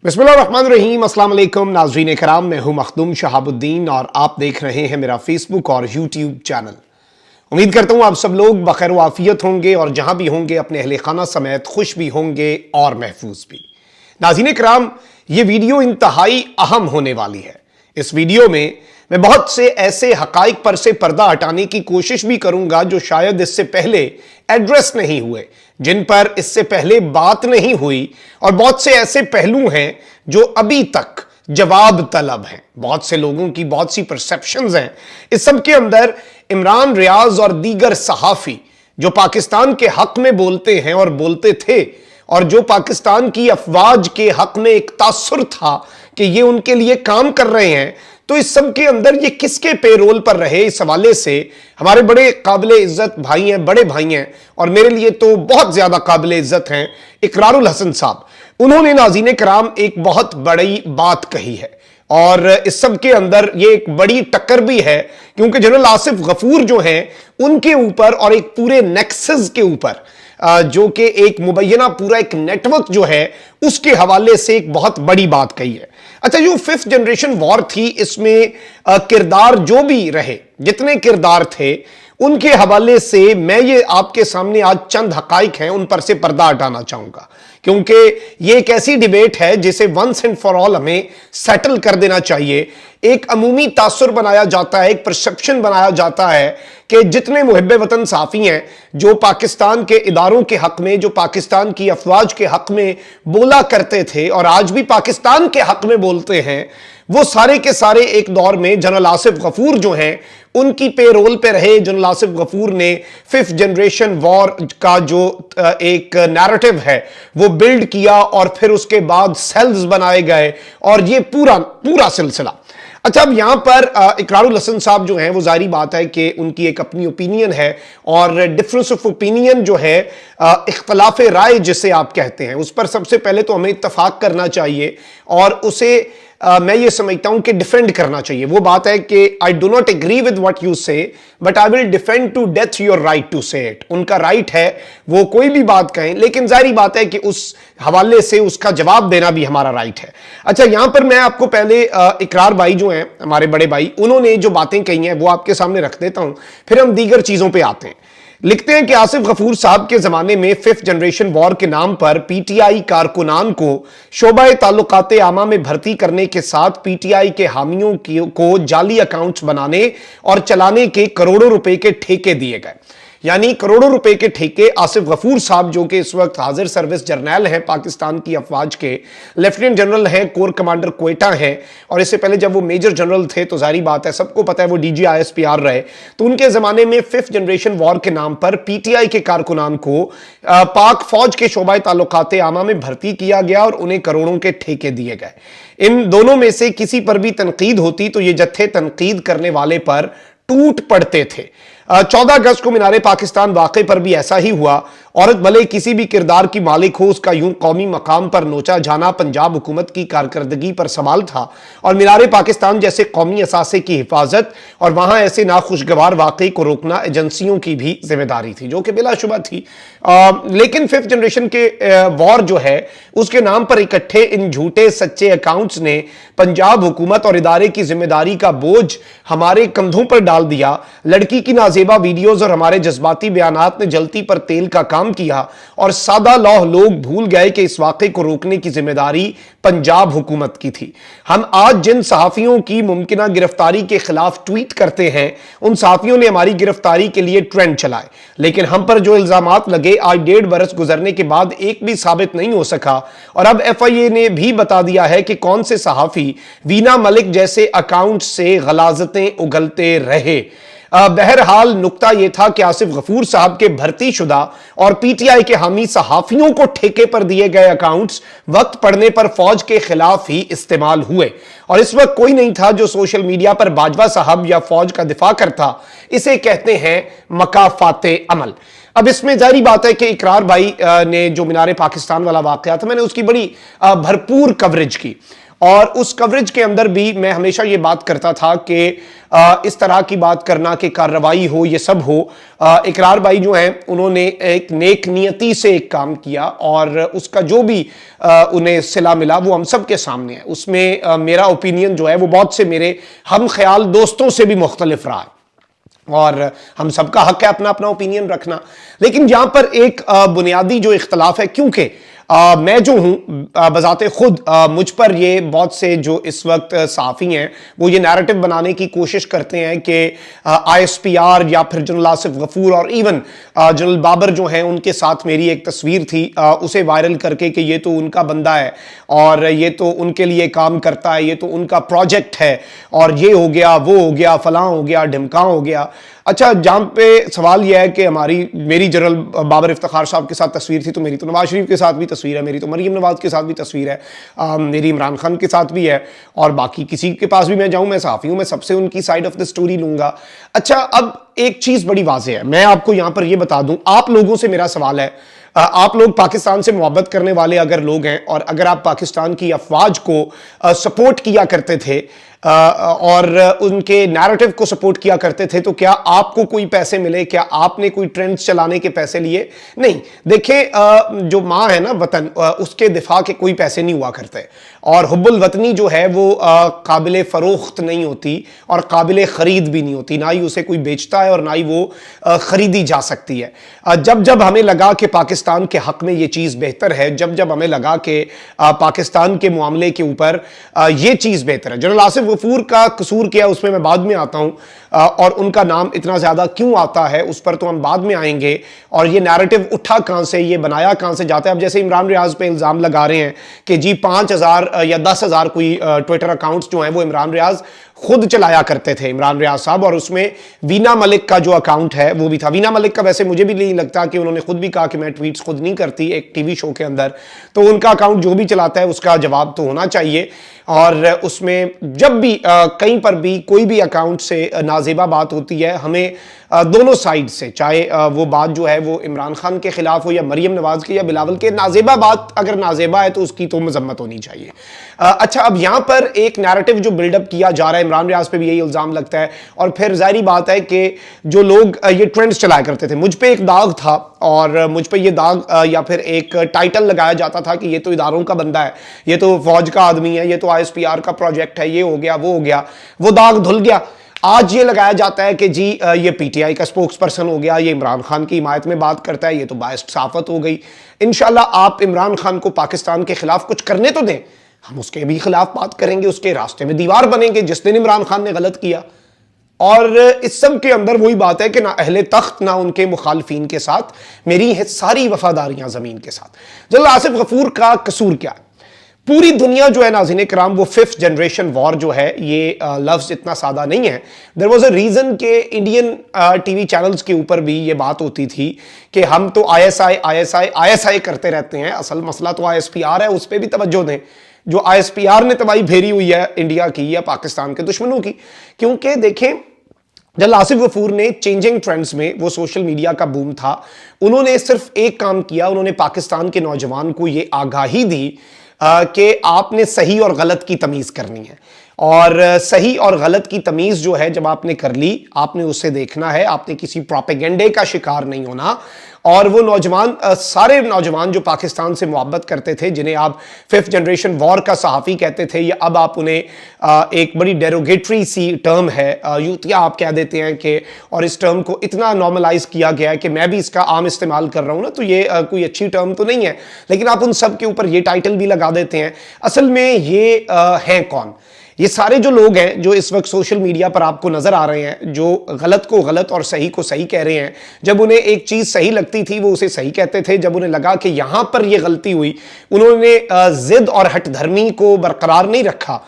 बिस्मिल्लाहिर्रहमानिर्रहीम, अस्सलाम वालेकुम नाज़रीन कराम, मैं हूं मखदूम शहाबुद्दीन और आप देख रहे हैं मेरा फेसबुक और यूट्यूब चैनल। उम्मीद करता हूं आप सब लोग बखैर वाफियत होंगे और जहां भी होंगे अपने अहले खाना समेत खुश भी होंगे और महफूज भी। नाज़रीन कराम, ये वीडियो इंतहाई अहम होने वाली है। इस वीडियो में मैं बहुत से ऐसे हकाइक पर से पर्दा हटाने की कोशिश भी करूंगा जो शायद इससे पहले एड्रेस नहीं हुए, जिन पर इससे पहले बात नहीं हुई, और बहुत से ऐसे पहलू हैं जो अभी तक जवाब तलब हैं। बहुत से लोगों की बहुत सी परसेप्शंस हैं। इस सब के अंदर इमरान रियाज और दीगर सहाफी जो पाकिस्तान के हक में बोलते हैं और बोलते थे, और जो पाकिस्तान की अफवाज के हक में एक तासुर था कि ये उनके लिए काम कर रहे हैं, तो इस सब के अंदर ये किसके पेरोल पर रहे, इस हवाले से हमारे बड़े काबिल इज्जत भाई हैं, बड़े भाई हैं, और मेरे लिए तो बहुत ज्यादा काबिल इज्जत हैं, इकरारुल हसन साहब। उन्होंने नाज़रीन कराम एक बहुत बड़ी बात कही है और इस सब के अंदर ये एक बड़ी टक्कर भी है, क्योंकि जनरल आसिफ गफूर जो हैं उनके ऊपर और एक पूरे नेक्सस के ऊपर जो कि एक मुबैना पूरा एक नेटवर्क जो है उसके हवाले से एक बहुत बड़ी बात कही है। अच्छा, जो 5th जनरेशन वॉर थी, इसमें किरदार जो भी रहे, जितने किरदार थे, उनके हवाले से मैं ये आपके सामने आज चंद हकाइक हैं उन पर से पर्दा हटाना चाहूंगा, क्योंकि ये एक ऐसी डिबेट है जिसे वंस एंड फॉर ऑल हमें सेटल कर देना चाहिए। एक अमूमी तासुर बनाया जाता है, एक परसेप्शन बनाया जाता है कि जितने मुहिब्बे वतन साफी हैं जो पाकिस्तान के इदारों के हक में, जो पाकिस्तान की अफवाज के हक में बोला करते थे और आज भी पाकिस्तान के हक में बोलते हैं, वो सारे के सारे एक दौर में जनरल आसिफ गफूर जो हैं उनकी पेरोल पे रहे। जनरल आसिफ गफूर ने 5th जनरेशन वॉर का जो एक नैरेटिव है वो बिल्ड किया और फिर उसके बाद सेल्स बनाए गए और ये पूरा सिलसिला। अच्छा, अब यहां पर इकरारुल हसन साहब जो हैं, वो जारी बात है कि उनकी एक अपनी ओपिनियन है और डिफरेंस ऑफ ओपिनियन जो है, इख्तलाफ राय जिसे आप कहते हैं, उस पर सबसे पहले तो हमें इत्तफाक करना चाहिए और उसे मैं ये समझता हूं कि डिफेंड करना चाहिए। वो बात है कि I do not agree with what you say but I will defend to death your right to say it. उनका राइट है वो कोई भी बात कहें, लेकिन जाहिर बात है कि उस हवाले से उसका जवाब देना भी हमारा राइट है। अच्छा, यहां पर मैं आपको पहले इकरार भाई जो हैं, हमारे बड़े भाई, उन्होंने जो बातें कही हैं वो आपके सामने रख देता हूं, फिर हम दीगर चीजों पर आते हैं। लिखते हैं कि आसिफ गफूर साहब के जमाने में 5th जनरेशन वॉर के नाम पर पीटीआई कारकुनान को शोबा ताल्लुकात आमा में भर्ती करने के साथ पीटीआई के हामियों को जाली अकाउंट्स बनाने और चलाने के करोड़ों रुपए के ठेके दिए गए। यानी करोड़ों रुपए के ठेके आसिफ गफूर साहब, जो कि इस वक्त हाजिर सर्विस जर्नैल हैं पाकिस्तान की अफवाज के, लेफ्टिनेंट जनरल हैं, कोर कमांडर क्वेटा हैं, और इससे पहले जब वो मेजर जनरल थे तो जारी बात है, सबको पता है, वो DGISPR रहे। तो उनके जमाने में 5th जनरेशन वॉर के नाम पर पीटीआई के कारकुनान को पाक फौज के शोबा ताल्लुकात आमा में भर्ती किया गया और उन्हें करोड़ों के ठेके दिए गए। इन दोनों में से किसी पर भी तनकीद होती तो ये जत्थे तनकीद करने वाले पर टूट पड़ते थे। 14 अगस्त को मीनारे पाकिस्तान वाक़े पर भी ऐसा ही हुआ। औरत भले किसी भी किरदार की मालिक हो, उसका यूं कौमी मकाम पर नोचा जाना पंजाब हुकूमत की कारकर्दगी पर सवाल था, और मीनारे पाकिस्तान जैसे कौमी असासे की हिफाजत और वहां ऐसे नाखुशगवार वाक़े को रोकना एजेंसियों की भी जिम्मेदारी थी, जो कि बिलाशुबा थी। लेकिन 5th जनरेशन के वॉर जो है उसके नाम पर इकट्ठे इन झूठे सच्चे अकाउंट्स ने पंजाब हुकूमत और इदारे की जिम्मेदारी का बोझ हमारे कंधों पर डाल दिया। लड़की की नाजेबा वीडियोज और हमारे जज्बाती बयानात ने जलती पर तेल का काम किया और सादा लौह लोग भूल गए कि इस वाक़े को रोकने की जिम्मेदारी पंजाब हुकूमत की थी। हम आज जिन सहाफियों की मुमकिना गिरफ्तारी के खिलाफ ट्वीट करते हैं, उन सहाफियों ने हमारी गिरफ्तारी के लिए ट्रेंड चलाए, लेकिन हम पर जो इल्जामात लगे आज 1.5 बरस गुजरने के बाद एक भी साबित नहीं हो सका। और अब FIA ने भी बता दिया है कि कौन से सहाफी वीना मलिक जैसे अकाउंट से गलाजतें उगलते रहे। बहरहाल नुक्ता यह था कि आसिफ गफूर साहब के भर्ती शुदा और पीटीआई के हामी सहाफियों को ठेके पर दिए गए अकाउंट्स वक्त पड़ने पर फौज के खिलाफ ही इस्तेमाल हुए, और इस वक्त कोई नहीं था जो सोशल मीडिया पर बाजवा साहब या फौज का दिफा करता। इसे कहते हैं मकाफाते अमल। अब इसमें जारी बात है कि इकरार भाई ने जो मीनारे पाकिस्तान वाला वाकया था, मैंने उसकी बड़ी भरपूर कवरेज की और उस कवरेज के अंदर भी मैं हमेशा ये बात करता था कि इस तरह की बात करना कि कार्रवाई हो, ये सब हो। इकरार भाई जो हैं उन्होंने एक नेक नियति से एक काम किया और उसका जो भी उन्हें सिला मिला वो हम सब के सामने है। उसमें मेरा ओपिनियन जो है वो बहुत से मेरे हम ख्याल दोस्तों से भी मुख्तलिफ रहा है और हम सबका हक है अपना अपना ओपिनियन रखना। लेकिन यहां पर एक बुनियादी जो इख्तलाफ है, क्योंकि मैं जो हूं बजाते खुद मुझ पर ये बहुत से जो इस वक्त सहाफ़ी हैं वो ये नैरेटिव बनाने की कोशिश करते हैं कि ISPR या फिर जनरल आसिफ गफूर और इवन जनरल बाबर जो हैं उनके साथ मेरी एक तस्वीर थी, उसे वायरल करके कि ये तो उनका बंदा है और ये तो उनके लिए काम करता है, ये तो उनका प्रोजेक्ट है और ये हो गया, वो हो गया, फलां हो गया, ढिमका हो गया। अच्छा, जहां पे सवाल यह है कि मेरी जनरल बाबर इफ्तिखार साहब के साथ तस्वीर थी, तो मेरी तो नवाज शरीफ के साथ भी तस्वीर है, मेरी तो मरीम नवाज के साथ भी तस्वीर है, मेरी इमरान खान के साथ भी है और बाकी किसी के पास भी मैं जाऊं, मैं सहाफ़ी हूं, मैं सबसे उनकी साइड ऑफ द स्टोरी लूंगा। अच्छा, अब एक चीज बड़ी वाज़ेह है, मैं आपको यहां पर यह बता दूं, आप लोगों से मेरा सवाल है, आप लोग पाकिस्तान से मोहब्बत करने वाले अगर लोग हैं और अगर आप पाकिस्तान की अफवाज को सपोर्ट किया करते थे और उनके नैरेटिव को सपोर्ट किया करते थे, तो क्या आपको कोई पैसे मिले? क्या आपने कोई ट्रेंड्स चलाने के पैसे लिए? नहीं। देखें, जो माँ है ना वतन, उसके दिफा के कोई पैसे नहीं हुआ करते और हुब्बुल वतनी जो है वो काबिल फ़रोख्त नहीं होती और काबिल ख़रीद भी नहीं होती, ना ही उसे कोई बेचता है और ना ही वो ख़रीदी जा सकती है। जब जब हमें लगा कि पाकिस्तान के हक़ में ये चीज़ बेहतर है, जब जब हमें लगा कि पाकिस्तान के मामले के ऊपर ये चीज़ बेहतर है, जनरल आसिफ गफूर का कसूर क्या है उसमें मैं बाद में आता हूं और उनका नाम इतना ज्यादा क्यों आता है उस पर तो हम बाद में आएंगे। और ये नैरेटिव उठा कहां से, ये बनाया कहां से जाता है? अब जैसे इमरान रियाज पे इल्जाम लगा रहे हैं कि जी 5,000 या 10,000 कोई ट्विटर अकाउंट्स जो हैं वो इमरान रियाज खुद चलाया करते थे, इमरान रियाज साहब, और उसमें वीना मलिक का जो अकाउंट है वो भी था। वीना मलिक का वैसे मुझे भी नहीं लगता कि उन्होंने खुद भी कहा कि मैं ट्वीट्स खुद नहीं करती एक टीवी शो के अंदर, तो उनका अकाउंट जो भी चलाता है उसका जवाब तो होना चाहिए। और उसमें जब भी कहीं पर भी कोई भी अकाउंट से नाजेबा बात होती है, हमें दोनों साइड से, चाहे वो बात जो है वो इमरान खान के खिलाफ हो या मरीम नवाज की या बिलावल के, नाजेबा बात अगर नाजेबा है तो उसकी तो मजम्मत होनी चाहिए। अच्छा, अब यहां पर एक नैरेटिव जो बिल्डअप किया जा रहा है, इमरान रियाज पे भी यही इल्जाम लगता है और फिर जाहिर बात है कि जो लोग ये ट्रेंड्स चलाया करते थे, मुझ पे एक दाग था और मुझ पे ये दाग या फिर एक टाइटल लगाया जाता था कि ये तो इदारों का बंदा है, ये तो फौज का आदमी है, ये तो ISPR का प्रोजेक्ट है, ये हो गया, वो हो गया, वो दाग धुल गया। आज ये लगाया जाता है कि जी ये PTI का स्पोक्स पर्सन हो गया, ये इमरान खान की हिमायत में बात करता है, ये तो बायस्ड सहाफत हो गई। इंशाल्लाह आप इमरान खान को पाकिस्तान के खिलाफ कुछ करने तो दें, हम उसके भी खिलाफ बात करेंगे, उसके रास्ते में दीवार बनेंगे जिस दिन इमरान खान ने गलत किया। और इस सब के अंदर वही बात है कि ना अहले तख्त ना उनके मुखालफीन के साथ मेरी है सारी वफादारियां जमीन के साथ। जनरल आसिफ गफूर का कसूर क्या है? पूरी दुनिया जो है नाज़रीन किराम, वो 5th जनरेशन वॉर जो है, ये लफ्ज़ इतना सादा नहीं है। देयर वाज अ रीज़न के इंडियन टीवी चैनल्स के ऊपर भी ये बात होती थी कि हम तो ISI करते रहते हैं, असल मसला तो ISPR है, उस पर भी तवज्जो दें। जो ISPR ने तबाही फेरी हुई है इंडिया की या पाकिस्तान के दुश्मनों की, क्योंकि देखें जनरल आसिफ गफूर ने चेंजिंग ट्रेंड्स में, वो सोशल मीडिया का बूम था, उन्होंने सिर्फ एक काम किया, उन्होंने पाकिस्तान के नौजवान को ये आगाही दी कि आपने सही और गलत की तमीज करनी है और सही और गलत की तमीज जो है जब आपने कर ली, आपने उसे देखना है, आपने किसी प्रोपेगेंडे का शिकार नहीं होना। और वो नौजवान, सारे नौजवान जो पाकिस्तान से मोहब्बत करते थे, जिन्हें आप 5th जनरेशन वॉर का सहाफ़ी कहते थे, या अब आप उन्हें एक बड़ी डेरोगेटरी सी टर्म है, यूतिया आप कह देते हैं कि, और इस टर्म को इतना नॉर्मलाइज किया गया है कि मैं भी इसका आम इस्तेमाल कर रहा हूँ ना, तो ये कोई अच्छी टर्म तो नहीं है, लेकिन आप उन सब के ऊपर ये टाइटल भी लगा देते हैं। असल में ये हैं कौन? ये सारे जो लोग हैं जो इस वक्त सोशल मीडिया पर आपको नजर आ रहे हैं, जो गलत को गलत और सही को सही कह रहे हैं। जब उन्हें एक चीज सही लगती थी वो उसे सही कहते थे, जब उन्हें लगा कि यहां पर यह गलती हुई, उन्होंने जिद और हठधर्मी को बरकरार नहीं रखा।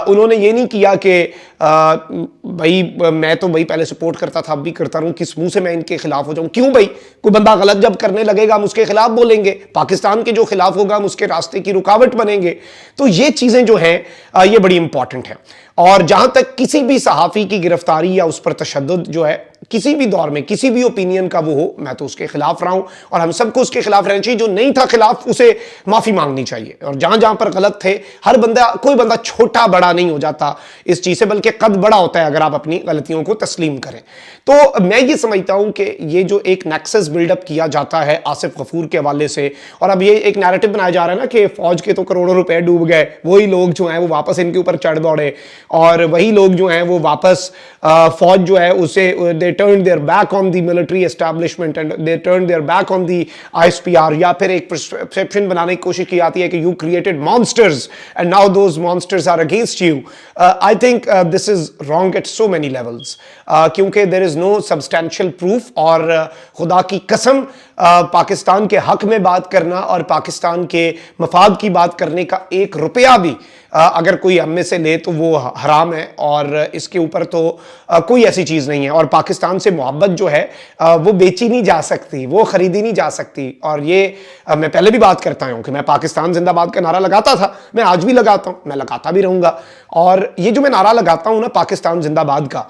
उन्होंने ये नहीं किया कि भाई मैं तो भाई पहले सपोर्ट करता था, अब भी करता रहूं, किस मुंह से मैं इनके खिलाफ हो जाऊं? क्यों भाई? कोई बंदा गलत जब करने लगेगा हम उसके खिलाफ बोलेंगे, पाकिस्तान के जो खिलाफ होगा हम उसके रास्ते की रुकावट बनेंगे। तो ये चीजें जो हैं ये बड़ी इंपॉर्टेंट है। और जहां तक किसी भी सहाफ़ी की गिरफ्तारी या उस पर तशद्दुद जो है, किसी भी दौर में किसी भी ओपिनियन का वो हो, मैं तो उसके खिलाफ रहा हूं और हम सबको उसके खिलाफ रहना चाहिए। जो नहीं था खिलाफ, उसे माफी मांगनी चाहिए। और जहां जहां पर गलत थे, हर बंदा, कोई बंदा छोटा बड़ा नहीं हो जाता इस चीज से, बल्कि कद बड़ा होता है अगर आप अपनी गलतियों को तस्लीम करें। तो मैं ये समझता हूं कि ये जो एक नेक्सस बिल्डअप किया जाता है आसिफ गफूर के हवाले से, और अब ये एक नैरेटिव बनाया जा रहा है ना कि फौज के तो करोड़ों रुपए डूब गए, वही लोग जो हैं वो वापस इनके ऊपर चढ़ दौड़े, और वही लोग जो हैं वो वापस फौज जो है उसे they turn their back on the military establishment and they turn their back on the ISPR. या फिर एक परसेप्शन बनाने की कोशिश की जाती है कि you created monsters and now those monsters are against you. I think this is wrong at so many levels, क्योंकि there is no substantial proof. और खुदा की कसम, पाकिस्तान के हक में बात करना और पाकिस्तान के मफाद की बात करने का एक रुपया भी अगर कोई हम में से ले तो वो हराम है, और इसके ऊपर तो कोई ऐसी चीज़ नहीं है। और पाकिस्तान से मोहब्बत जो है वो बेची नहीं जा सकती, वो खरीदी नहीं जा सकती। और ये मैं पहले भी बात करता हूँ कि मैं पाकिस्तान जिंदाबाद का नारा लगाता था, मैं आज भी लगाता हूँ, मैं लगाता भी रहूँगा। और ये जो मैं नारा लगाता हूँ ना पाकिस्तान जिंदाबाद का,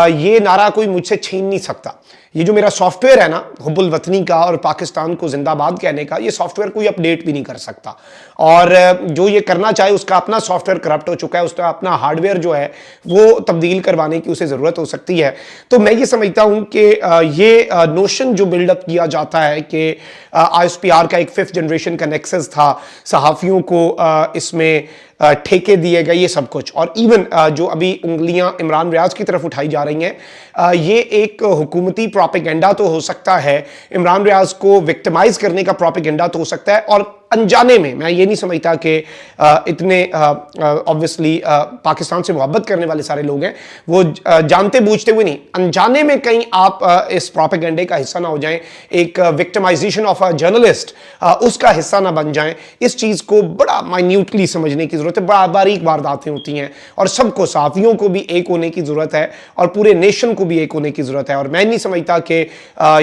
ये नारा कोई मुझसे छीन नहीं सकता। ये जो मेरा सॉफ्टवेयर है ना हुब्बुल वतनी का और पाकिस्तान को जिंदाबाद कहने का, ये सॉफ्टवेयर कोई अपडेट भी नहीं कर सकता। और जो ये करना चाहे उसका अपना सॉफ्टवेयर करप्ट हो चुका है, उसका अपना हार्डवेयर जो है वो तब्दील करवाने की उसे ज़रूरत हो सकती है। तो मैं ये समझता हूँ कि ये नोशन जो बिल्डअप किया जाता है कि आईएसपीआर का एक 5th जनरेशन का नेक्सस था, सहाफ़ियों को इसमें ठेके दिए गए, ये सब कुछ। और इवन जो अभी उंगलियां इमरान रियाज की तरफ उठाई जा रही हैं, ये एक हुकूमती प्रोपेगेंडा तो हो सकता है, इमरान रियाज को विक्टिमाइज करने का प्रोपेगेंडा तो हो सकता है। और अनजाने में, मैं ये नहीं समझता कि इतने ऑब्वियसली पाकिस्तान से मोहब्बत करने वाले सारे लोग हैं, वो जानते बूझते हुए नहीं, अनजाने में कहीं आप इस प्रोपेगेंडे का हिस्सा ना हो जाएं, एक विक्टिमाइजेशन ऑफ अ जर्नलिस्ट उसका हिस्सा ना बन जाएं। इस चीज़ को बड़ा माइन्यूटली समझने की ज़रूरत है, बड़ा बारीक वारदातें होती हैं, और सबको, सहाफ़ियों को भी एक होने की ज़रूरत है और पूरे नेशन को भी एक होने की ज़रूरत है। और मैं नहीं समझता कि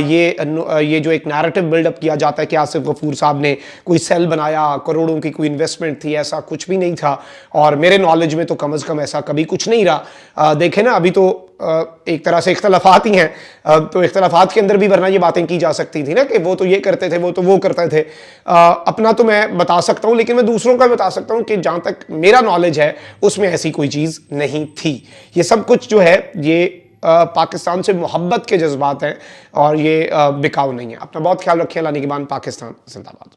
ये जो एक नैरेटिव बिल्डअप किया जाता है कि आसिफ गफूर साहब ने कोई सेल बनाया, करोड़ों की कोई इन्वेस्टमेंट थी, ऐसा कुछ भी नहीं था। और मेरे नॉलेज में तो कम से कम ऐसा कभी कुछ नहीं रहा। देखें ना, अभी तो एक तरह से इख्तलाफात ही हैं, तो इख्तलाफात के अंदर भी वरना ये बातें की जा सकती थी ना कि वो तो ये करते थे, वो तो वो करते थे। अपना तो मैं बता सकता हूँ, लेकिन मैं दूसरों का बता सकता हूँ कि जहाँ तक मेरा नॉलेज है उसमें ऐसी कोई चीज़ नहीं थी। ये सब कुछ जो है ये पाकिस्तान से मोहब्बत के जज्बात हैं, और ये बिकाऊ नहीं है। अपना बहुत ख्याल रखिए। अल्लाह निगहबान। पाकिस्तान जिंदाबाद।